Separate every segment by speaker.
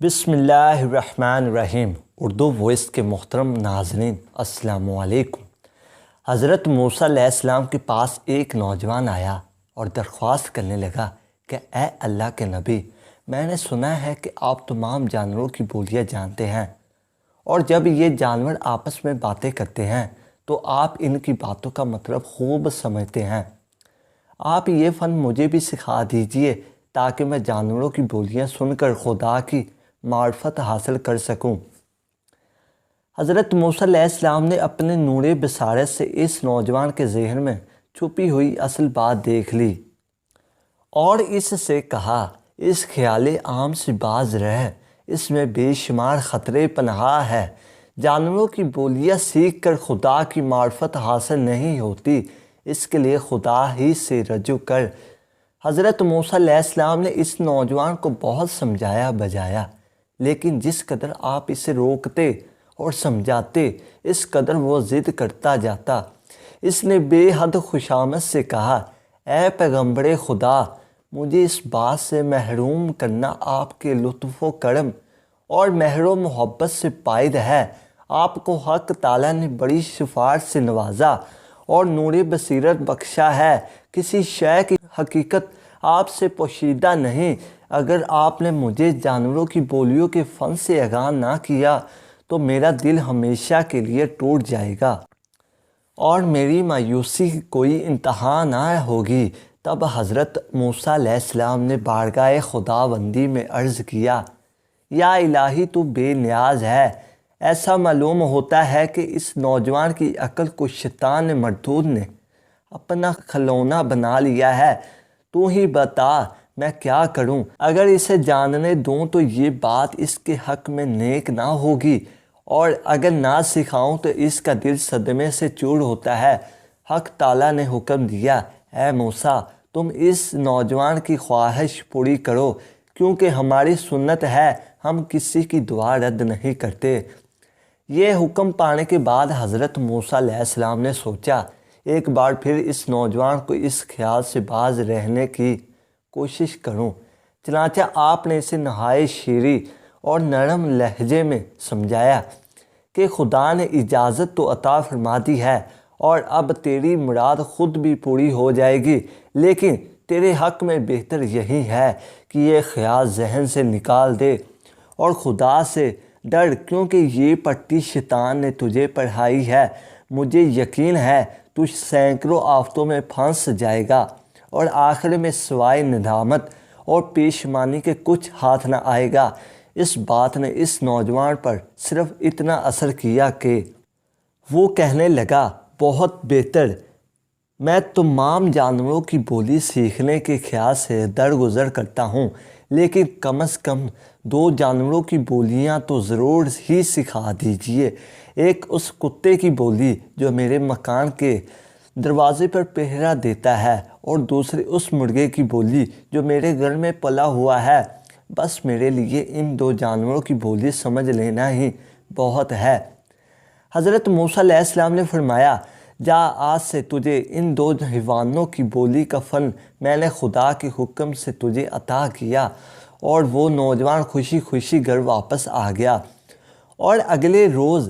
Speaker 1: بسم اللہ الرحمن الرحیم۔ اردو وائس کے محترم ناظرین السلام علیکم۔ حضرت موسیٰ علیہ السلام کے پاس ایک نوجوان آیا اور درخواست کرنے لگا کہ اے اللہ کے نبی، میں نے سنا ہے کہ آپ تمام جانوروں کی بولیاں جانتے ہیں، اور جب یہ جانور آپس میں باتیں کرتے ہیں تو آپ ان کی باتوں کا مطلب خوب سمجھتے ہیں۔ آپ یہ فن مجھے بھی سکھا دیجئے تاکہ میں جانوروں کی بولیاں سن کر خدا کی معرفت حاصل کر سکوں۔ حضرت موسیٰ علیہ السلام نے اپنے نور بصارت سے اس نوجوان کے ذہن میں چھپی ہوئی اصل بات دیکھ لی اور اس سے کہا، اس خیال عام سے باز رہ، اس میں بے شمار خطرے پنہاں ہے۔ جانوروں کی بولیاں سیکھ کر خدا کی معرفت حاصل نہیں ہوتی، اس کے لیے خدا ہی سے رجوع کر۔ حضرت موسیٰ علیہ السلام نے اس نوجوان کو بہت سمجھایا بجایا، لیکن جس قدر آپ اسے روکتے اور سمجھاتے اس قدر وہ ضد کرتا جاتا۔ اس نے بے حد خوشامد سے کہا، اے پیغمبر خدا، مجھے اس بات سے محروم کرنا آپ کے لطف و کرم اور مہر و محبت سے پائد ہے۔ آپ کو حق تعالیٰ نے بڑی سفارش سے نوازا اور نور بصیرت بخشا ہے۔ کسی شے کی حقیقت آپ سے پوشیدہ نہیں۔ اگر آپ نے مجھے جانوروں کی بولیوں کے فن سے آگاہ نہ کیا تو میرا دل ہمیشہ کے لیے ٹوٹ جائے گا اور میری مایوسی کی کوئی انتہا نہ ہوگی۔ تب حضرت موسیٰ علیہ السلام نے بارگاہ خداوندی میں عرض کیا، یا الہی تو بے نیاز ہے۔ ایسا معلوم ہوتا ہے کہ اس نوجوان کی عقل کو شیطان مردود نے اپنا کھلونا بنا لیا ہے۔ تو ہی بتا میں کیا کروں؟ اگر اسے جاننے دوں تو یہ بات اس کے حق میں نیک نہ ہوگی، اور اگر نہ سکھاؤں تو اس کا دل صدمے سے چور ہوتا ہے۔ حق تعالیٰ نے حکم دیا، اے موسیٰ، تم اس نوجوان کی خواہش پوری کرو، کیونکہ ہماری سنت ہے ہم کسی کی دعا رد نہیں کرتے۔ یہ حکم پانے کے بعد حضرت موسیٰ علیہ السلام نے سوچا، ایک بار پھر اس نوجوان کو اس خیال سے باز رہنے کی کوشش کروں۔ چنانچہ آپ نے اسے نہایت شیریں اور نرم لہجے میں سمجھایا کہ خدا نے اجازت تو عطا فرما دی ہے اور اب تیری مراد خود بھی پوری ہو جائے گی، لیکن تیرے حق میں بہتر یہی ہے کہ یہ خیال ذہن سے نکال دے اور خدا سے ڈر، کیونکہ یہ پٹی شیطان نے تجھے پڑھائی ہے۔ مجھے یقین ہے تو سینکڑوں آفتوں میں پھنس جائے گا اور آخر میں سوائے ندامت اور پیشمانی کے کچھ ہاتھ نہ آئے گا۔ اس بات نے اس نوجوان پر صرف اتنا اثر کیا کہ وہ کہنے لگا، بہت بہتر، میں تمام جانوروں کی بولی سیکھنے کے خیال سے درگزر کرتا ہوں، لیکن کم از کم 2 جانوروں کی بولیاں تو ضرور ہی سکھا دیجئے۔ ایک اس کتے کی بولی جو میرے مکان کے دروازے پر پہرا دیتا ہے، اور دوسری اس مرغے کی بولی جو میرے گھر میں پلا ہوا ہے۔ بس میرے لیے ان 2 جانوروں کی بولی سمجھ لینا ہی بہت ہے۔ حضرت موسیٰ علیہ السلام نے فرمایا، جا، آج سے تجھے ان 2 حیوانوں کی بولی کا فن میں نے خدا کے حکم سے تجھے عطا کیا۔ اور وہ نوجوان خوشی خوشی گھر واپس آ گیا اور اگلے روز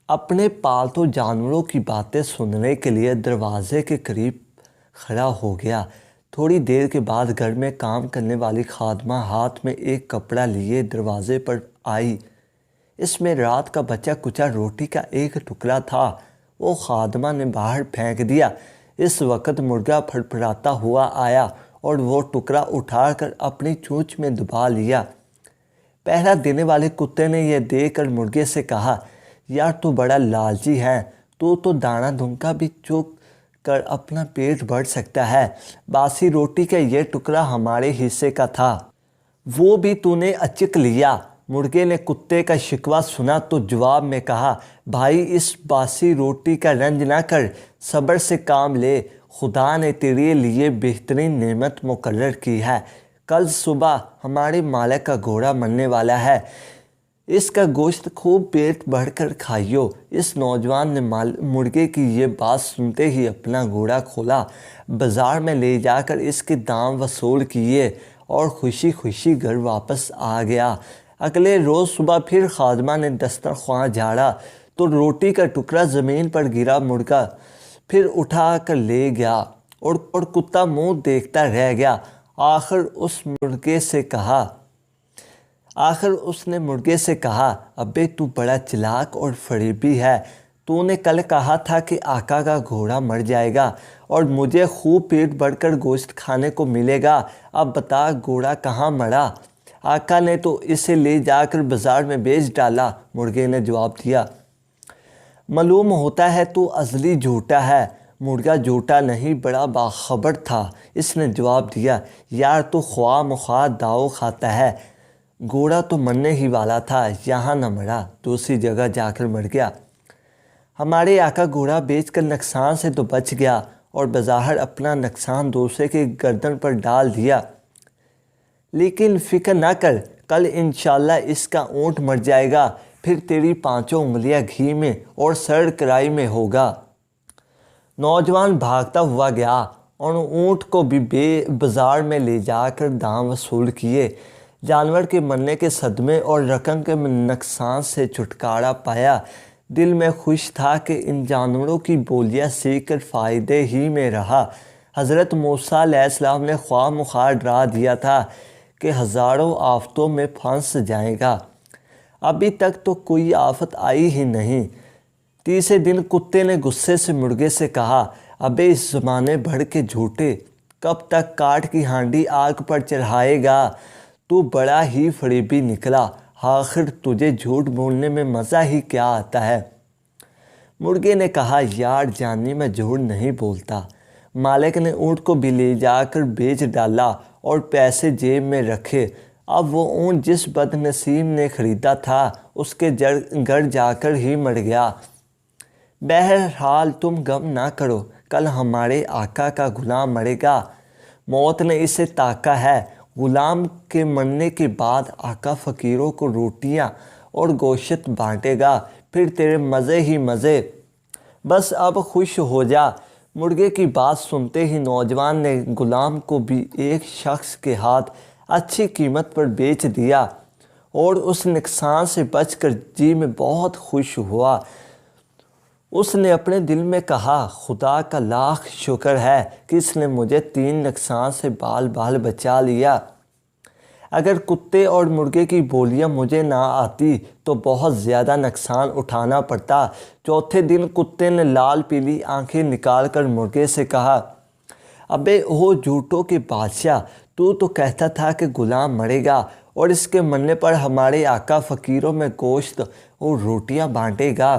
Speaker 1: اپنے پالتو جانوروں کی باتیں سننے کے لیے دروازے کے قریب کھڑا ہو گیا۔ تھوڑی دیر کے بعد گھر میں کام کرنے والی خادمہ ہاتھ میں ایک کپڑا لیے دروازے پر آئی۔ اس میں رات کا بچا کچا روٹی کا ایک ٹکڑا تھا۔ وہ خادمہ نے باہر پھینک دیا۔ اس وقت مرغا پھڑپھڑاتا ہوا آیا اور وہ ٹکڑا اٹھا کر اپنی چونچ میں دبا لیا۔ پہرا دینے والے کتے نے یہ دیکھ کر مرغے سے کہا، یار تو بڑا لالچی ہے، تو دانہ دھنکا بھی چوک کر اپنا پیٹ بھر سکتا ہے۔ باسی روٹی کا یہ ٹکڑا ہمارے حصے کا تھا، وہ بھی تو نے اچک لیا۔ مرغے نے کتے کا شکوہ سنا تو جواب میں کہا، بھائی اس باسی روٹی کا رنج نہ کر، صبر سے کام لے، خدا نے تیرے لیے بہترین نعمت مقرر کی ہے۔ کل صبح ہمارے مالک کا گھوڑا مرنے والا ہے، اس کا گوشت خوب پیٹ بھر کر کھائیو۔ اس نوجوان نے مرغے کی یہ بات سنتے ہی اپنا گھوڑا کھولا، بازار میں لے جا کر اس کے دام وصول کیے اور خوشی خوشی گھر واپس آ گیا۔ اگلے روز صبح پھر خادمہ نے دسترخوان جھاڑا تو روٹی کا ٹکڑا زمین پر گرا۔ مرغا پھر اٹھا کر لے گیا اور کتا منہ دیکھتا رہ گیا۔ آخر اس نے مرغے سے کہا، ابے تو بڑا چلاک اور فریبی ہے۔ تو نے کل کہا تھا کہ آقا کا گھوڑا مر جائے گا اور مجھے خوب پیٹ بھر کر گوشت کھانے کو ملے گا۔ اب بتا گھوڑا کہاں مرا؟ آقا نے تو اسے لے جا کر بازار میں بیچ ڈالا، مرغے نے جواب دیا۔ معلوم ہوتا ہے تو ازلی جھوٹا ہے۔ مرغا جھوٹا نہیں، بڑا باخبر تھا، اس نے جواب دیا۔ یار تو خواہ مخواہ داؤ کھاتا ہے، گھوڑا تو مرنے ہی والا تھا، یہاں نہ مرا، دوسری جگہ جا کر مر گیا۔ ہمارے آقا گھوڑا بیچ کر نقصان سے تو بچ گیا اور بظاہر اپنا نقصان دوسرے کے گردن پر ڈال دیا، لیکن فکر نہ کر، کل انشاءاللہ اس کا اونٹ مر جائے گا، پھر تیری 5 انگلیاں گھی میں اور سر کرائی میں ہوگا۔ نوجوان بھاگتا ہوا گیا اور اونٹ کو بھی بازار میں لے جا کر دام وصول کیے۔ جانور کے مرنے کے صدمے اور رقم کے نقصان سے چھٹکارا پایا۔ دل میں خوش تھا کہ ان جانوروں کی بولیاں سیکھ کر فائدے ہی میں رہا۔ حضرت موسیٰ علیہ السلام نے خواہ مخواہ ڈرا دیا تھا کہ ہزاروں آفتوں میں پھنس جائے گا، ابھی تک تو کوئی آفت آئی ہی نہیں۔ تیسرے دن کتے نے غصے سے مرغے سے کہا، ابے اس زمانے بھر کے جھوٹے، کب تک کاٹ کی ہانڈی آگ پر چڑھائے گا؟ تو بڑا ہی فریبی نکلا، آخر تجھے جھوٹ بولنے میں مزہ ہی کیا آتا ہے؟ مرغے نے کہا، یار جانی میں جھوٹ نہیں بولتا۔ مالک نے اونٹ کو بھی لے جا کر بیچ ڈالا اور پیسے جیب میں رکھے۔ اب وہ اونٹ جس بد نصیب نے خریدا تھا اس کے گھر جا کر ہی مر گیا۔ بہرحال تم غم نہ کرو، کل ہمارے آقا کا غلام مرے گا، موت نے اسے تاکا ہے۔ غلام کے مرنے کے بعد آقا فقیروں کو روٹیاں اور گوشت بانٹے گا، پھر تیرے مزے ہی مزے، بس اب خوش ہو جا۔ مرغے کی بات سنتے ہی نوجوان نے غلام کو بھی ایک شخص کے ہاتھ اچھی قیمت پر بیچ دیا اور اس نقصان سے بچ کر جی میں بہت خوش ہوا۔ اس نے اپنے دل میں کہا، خدا کا لاکھ شکر ہے کہ اس نے مجھے 3 نقصان سے بال بال بچا لیا۔ اگر کتے اور مرغے کی بولیاں مجھے نہ آتی تو بہت زیادہ نقصان اٹھانا پڑتا۔ چوتھے دن کتے نے لال پیلی آنکھیں نکال کر مرغے سے کہا، ابے او جھوٹوں کے بادشاہ، تو کہتا تھا کہ غلام مرے گا اور اس کے مرنے پر ہمارے آقا فقیروں میں گوشت اور روٹیاں بانٹے گا۔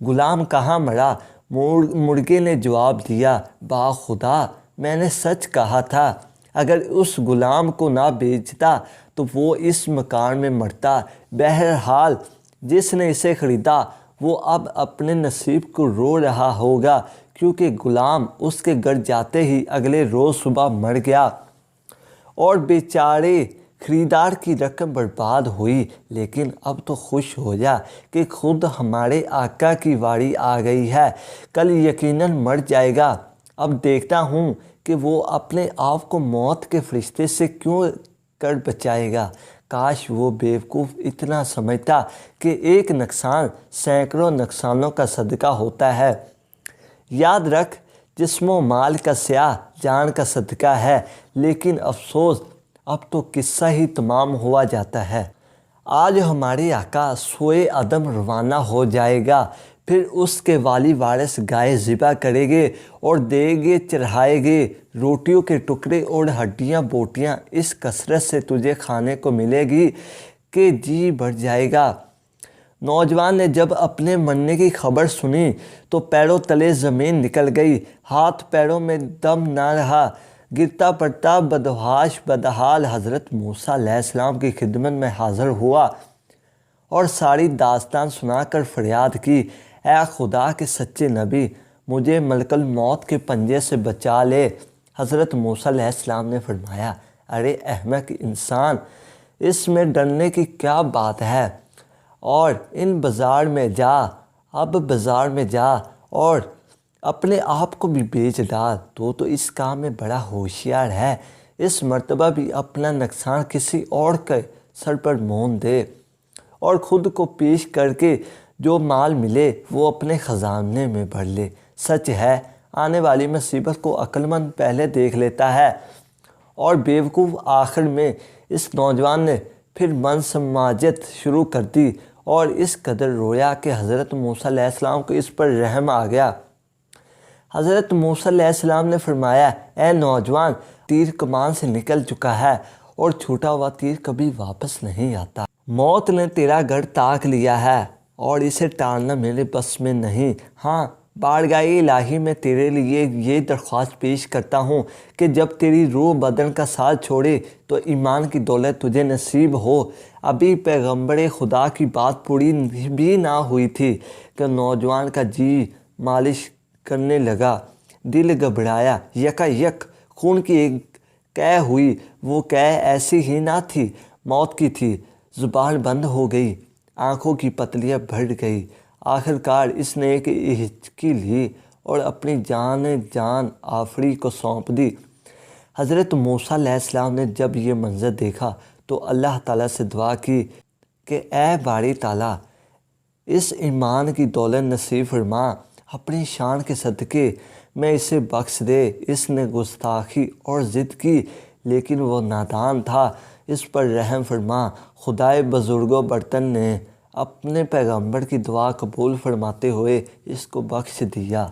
Speaker 1: غلام کہاں مرا؟ مرغے نے جواب دیا، با خدا میں نے سچ کہا تھا، اگر اس غلام کو نہ بیچتا تو وہ اس مکان میں مرتا۔ بہرحال جس نے اسے خریدا وہ اب اپنے نصیب کو رو رہا ہوگا، کیونکہ غلام اس کے گھر جاتے ہی اگلے روز صبح مر گیا اور بیچارے خریدار کی رقم برباد ہوئی۔ لیکن اب تو خوش ہو جا کہ خود ہمارے آقا کی واری آ گئی ہے، کل یقیناً مر جائے گا۔ اب دیکھتا ہوں کہ وہ اپنے آپ کو موت کے فرشتے سے کیوں کر بچائے گا۔ کاش وہ بیوقوف اتنا سمجھتا کہ ایک نقصان سینکڑوں نقصانوں کا صدقہ ہوتا ہے۔ یاد رکھ، جسم و مال کا سیاہ جان کا صدقہ ہے، لیکن افسوس اب تو قصہ ہی تمام ہوا جاتا ہے۔ آج ہمارے آقا سوئے عدم روانہ ہو جائے گا، پھر اس کے والی وارث گائے ذبح کرے گے اور دیگے چڑھائے گے، روٹیوں کے ٹکڑے اور ہڈیاں بوٹیاں اس کثرت سے تجھے کھانے کو ملے گی کہ جی بھر جائے گا۔ نوجوان نے جب اپنے مرنے کی خبر سنی تو پیروں تلے زمین نکل گئی، ہاتھ پیروں میں دم نہ رہا، گرتا پڑتا بدحواش بدحال حضرت موسیٰ علیہ السلام کی خدمت میں حاضر ہوا اور ساری داستان سنا کر فریاد کی، اے خدا کے سچے نبی، مجھے ملک الموت کے پنجے سے بچا لے۔ حضرت موسیٰ علیہ السلام نے فرمایا، ارے احمق انسان، اس میں ڈرنے کی کیا بات ہے؟ اور بازار میں جا اور اپنے آپ کو بھی بیچ ڈال، تو اس کام میں بڑا ہوشیار ہے۔ اس مرتبہ بھی اپنا نقصان کسی اور کے سر پر مون دے اور خود کو پیش کر کے جو مال ملے وہ اپنے خزانے میں بھر لے۔ سچ ہے آنے والی مصیبت کو عقل مند پہلے دیکھ لیتا ہے اور بیوقوف آخر میں۔ اس نوجوان نے پھر من سماجت شروع کر دی اور اس قدر رویا کہ حضرت موسیٰ علیہ السلام کو اس پر رحم آ گیا۔ حضرت موسیٰ علیہ السلام نے فرمایا، اے نوجوان، تیر کمان سے نکل چکا ہے اور چھوٹا ہوا تیر کبھی واپس نہیں آتا۔ موت نے تیرا گھر طاق لیا ہے اور اسے ٹالنا میرے بس میں نہیں۔ ہاں، بارگاہ الہی میں تیرے لیے یہ درخواست پیش کرتا ہوں کہ جب تیری روح بدن کا ساتھ چھوڑے تو ایمان کی دولت تجھے نصیب ہو۔ ابھی پیغمبر خدا کی بات پوری بھی نہ ہوئی تھی کہ نوجوان کا جی مالش کرنے لگا، دل گھبرایا، یکا یک خون کی ایک قے ہوئی۔ وہ قے ایسی ہی نہ تھی، موت کی تھی۔ زبان بند ہو گئی، آنکھوں کی پتلیاں بھر گئی۔ آخر کار اس نے ایک ہچکی لی اور اپنی جان آفری کو سونپ دی۔ حضرت موسیٰ علیہ السلام نے جب یہ منظر دیکھا تو اللہ تعالیٰ سے دعا کی کہ اے باری تعالیٰ، اس ایمان کی دولت نصیب فرما، اپنی شان کے صدقے میں اسے بخش دے۔ اس نے گستاخی اور ضد کی لیکن وہ نادان تھا، اس پر رحم فرما۔ خدائے بزرگ و برتر نے اپنے پیغمبر کی دعا قبول فرماتے ہوئے اس کو بخش دیا۔